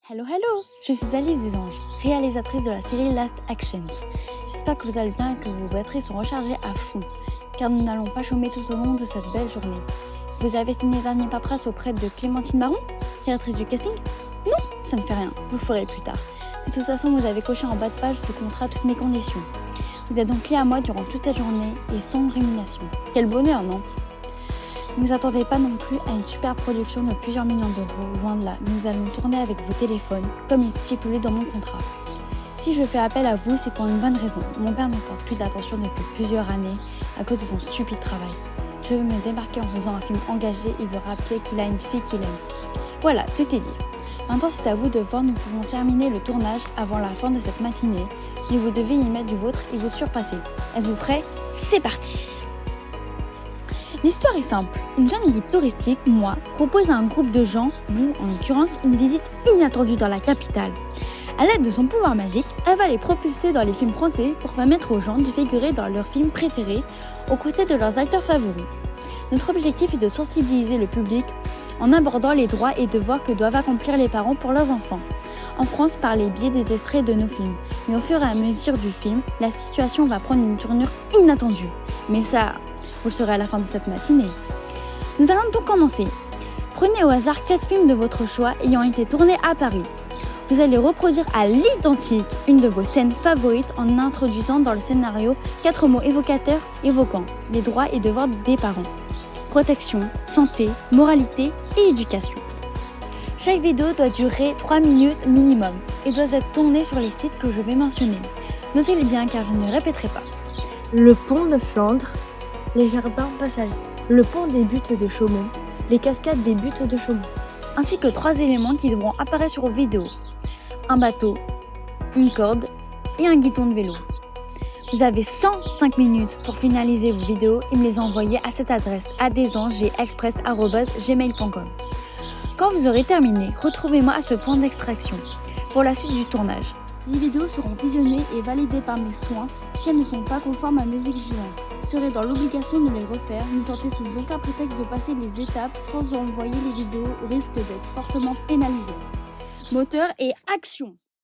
Hello, hello! Je suis Alice Desanges, réalisatrice de la série Last Actions. J'espère que vous allez bien et que vos batteries sont rechargées à fond, car nous n'allons pas chômer tout au long de cette belle journée. Vous avez signé dernier paperasse auprès de Clémentine Baron, directrice du casting? Non, ça ne fait rien, vous le ferez plus tard. De toute façon, vous avez coché en bas de page du contrat toutes mes conditions. Vous êtes donc clé à moi durant toute cette journée et sans rémunération. Quel bonheur, non? Ne vous attendez pas non plus à une super production de plusieurs millions d'euros, loin de là. Nous allons tourner avec vos téléphones, comme il est stipulé dans mon contrat. Si je fais appel à vous, c'est pour une bonne raison. Mon père ne porte plus d'attention depuis plusieurs années à cause de son stupide travail. Je veux me démarquer en faisant un film engagé et vous rappeler qu'il a une fille qu'il aime. Voilà, tout est dit. Maintenant c'est à vous de voir, nous pouvons terminer le tournage avant la fin de cette matinée, mais vous devez y mettre du vôtre et vous surpasser. Êtes-vous prêts? C'est parti! L'histoire est simple. Une jeune guide touristique, moi, propose à un groupe de gens, vous en l'occurrence, une visite inattendue dans la capitale. À l'aide de son pouvoir magique, elle va les propulser dans les films français pour permettre aux gens de figurer dans leurs films préférés aux côtés de leurs acteurs favoris. Notre objectif est de sensibiliser le public en abordant les droits et devoirs que doivent accomplir les parents pour leurs enfants. En France, par les biais des extraits de nos films. Mais au fur et à mesure du film, la situation va prendre une tournure inattendue. Mais ça, vous le saurez à la fin de cette matinée. Nous allons donc commencer. Prenez au hasard 4 films de votre choix ayant été tournés à Paris. Vous allez reproduire à l'identique une de vos scènes favorites en introduisant dans le scénario 4 mots évocateurs évoquant les droits et devoirs des parents. Protection, santé, moralité et éducation. Chaque vidéo doit durer 3 minutes minimum et doit être tournée sur les sites que je vais mentionner. Notez-les bien car je ne les répéterai pas. Le pont de Flandre, les jardins passagers, le pont des buttes de Chaumont, les cascades des buttes de Chaumont. Ainsi que 3 éléments qui devront apparaître sur vos vidéos. Un bateau, une corde et un guidon de vélo. Vous avez 105 minutes pour finaliser vos vidéos et me les envoyer à cette adresse adesangesexpress@gmail.com. Quand vous aurez terminé, retrouvez-moi à ce point d'extraction pour la suite du tournage. Les vidéos seront visionnées et validées par mes soins si elles ne sont pas conformes à mes exigences. Vous serez dans l'obligation de les refaire, ne tentez sous aucun prétexte de passer les étapes sans envoyer les vidéos au risque d'être fortement pénalisé. Moteur et action!